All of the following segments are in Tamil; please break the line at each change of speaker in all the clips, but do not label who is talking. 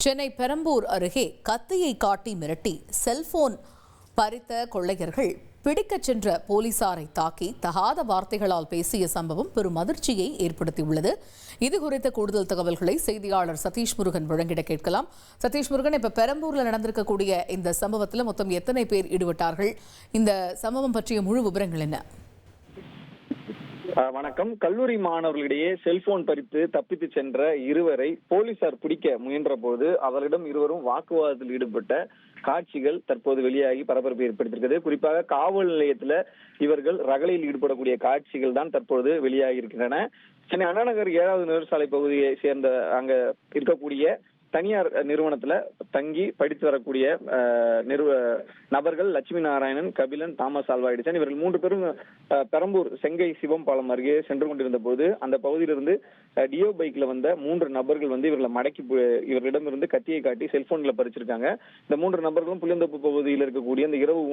சென்னை பெரம்பூர் அருகே கத்தியை காட்டி மிரட்டி செல்போன் பறித்த கொள்ளையர்கள் பிடிக்கச் சென்ற போலீசாரை தாக்கி தகாத வார்த்தைகளால் பேசிய சம்பவம் பெரும் அதிர்ச்சியை ஏற்படுத்தியுள்ளது. இதுகுறித்த கூடுதல் தகவல்களை செய்தியாளர் சதீஷ் முருகன் வழங்கிட கேட்கலாம். சதீஷ் முருகன், இப்ப பெரம்பூர்ல நடந்திருக்கக்கூடிய இந்த சம்பவத்தில் மொத்தம் எத்தனை பேர் ஈடுபட்டார்கள்? இந்த சம்பவம் பற்றிய முழு விவரங்கள் என்ன?
வணக்கம். கல்லூரி மாணவர்களிடையே செல்போன் பறித்து தப்பித்து சென்ற இருவரை போலீசார் பிடிக்க முயன்ற போது அவர்களிடம் இருவரும் வாக்குவாதத்தில் ஈடுபட்ட காட்சிகள் தற்போது வெளியாகி பரபரப்பை ஏற்படுத்தியிருக்கிறது. குறிப்பாக காவல் நிலையத்துல இவர்கள் ரகளையில் ஈடுபடக்கூடிய காட்சிகள் தான் தற்போது வெளியாகி இருக்கின்றன. சென்னை அண்ணா நகர் 7வது நெடுஞ்சாலை பகுதியை சேர்ந்த அங்க இருக்கக்கூடிய தனியார் நிறுவனத்துல தங்கி படித்து வரக்கூடிய நபர்கள் Lakshmi Narayanan, Kapilan, Thomas Alva Edison இவர்கள் 3 பேரும் பெரம்பூர் செங்கை சிவம் பாலம் அருகே சென்று கொண்டிருந்த போது அந்த பகுதியிலிருந்து டியோ பைக்ல வந்த 3 நபர்கள் இவர்களை மடக்கி இவர்களிடமிருந்து கத்தியை காட்டி செல்போன்ல பறிச்சிருக்காங்க. இந்த 3 நபர்களும் புளியந்தோப்பு பகுதியில் இருக்கக்கூடிய இந்த இரவு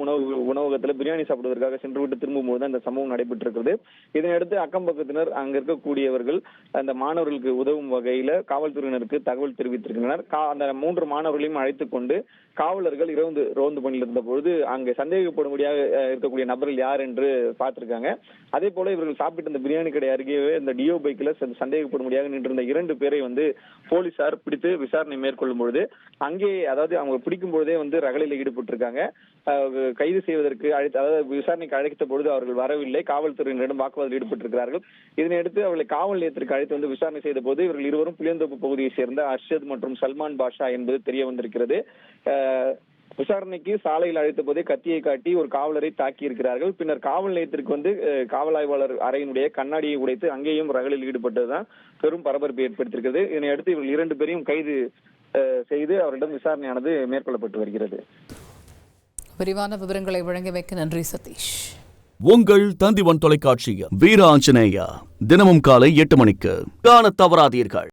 உணவகத்துல பிரியாணி சாப்பிடுவதற்காக சென்று விட்டு திரும்பும் போது அந்த சம்பவம் நடைபெற்றிருக்கிறது. இதனையடுத்து அக்கம் பக்கத்தினர் அங்க இருக்கக்கூடியவர்கள் அந்த மாணவர்களுக்கு உதவும் வகையில காவல்துறையினருக்கு தகவல் தெரிவித்திருக்கின்றனர். அந்த 3 மாணவர்களையும் அழைத்துக் கொண்டு காவலர்கள் ரோந்து பணியில் இருந்த பொழுது அங்கு சந்தேகப்படும்படியாக இருக்கக்கூடிய நபர்கள் யார் என்று பார்த்திருக்காங்க. அதே போல இவர்கள் சாப்பிட்டு இந்த பிரியாணி கடை அருகே இந்த டியோ பைக்ல சந்தேகப்படும்படியாக நின்றிருந்த 2 பேரை போலீசார் பிடித்து விசாரணை மேற்கொள்ளும் பொழுது அங்கே அவங்க பிடிக்கும் பொழுதே ரகளையில் ஈடுபட்டிருக்காங்க. கைது செய்வதற்கு விசாரணைக்கு அழைத்த பொழுது அவர்கள் வரவில்லை. காவல்துறையினரிடம் வாக்குவாதத்தில் ஈடுபட்டிருக்கிறார்கள். இதனையடுத்து அவர்களை காவல் நிலையத்திற்கு அழைத்து விசாரணை செய்த போது இவர்கள் இருவரும் புளியந்தோப்பு பகுதியை சேர்ந்த அர்ஷத் மற்றும் சல்மான் பாஷா என்பது தெரிய வந்திருக்கிறது. விசாரணைக்கு சாலையில் அழைத்த போதே கத்தியை காட்டி ஒரு காவலரை தாக்கி இருக்கிறார்கள். பின்னர் காவல் நிலையத்திற்கு காவல் ஆய்வாளர் அறையினுடைய கண்ணாடியை உடைத்து அங்கேயும் ரகளையில் ஈடுபட்டதுதான் பெரும் பரபரப்பை ஏற்படுத்தியிருக்கிறது. இதனையடுத்து இவர்கள் 2 பேரையும் கைது செய்து அவரிடம் விசாரணையானது மேற்கொள்ளப்பட்டு வருகிறது.
விரிவான விவரங்களை வழங்கியமைக்கு நன்றி சதீஷ்.
உங்கள் தந்திவன் தொலைக்காட்சியில் வீர ஆஞ்சநேயா தினமும் காலை 8 மணிக்கு காண தவறாதீர்கள்.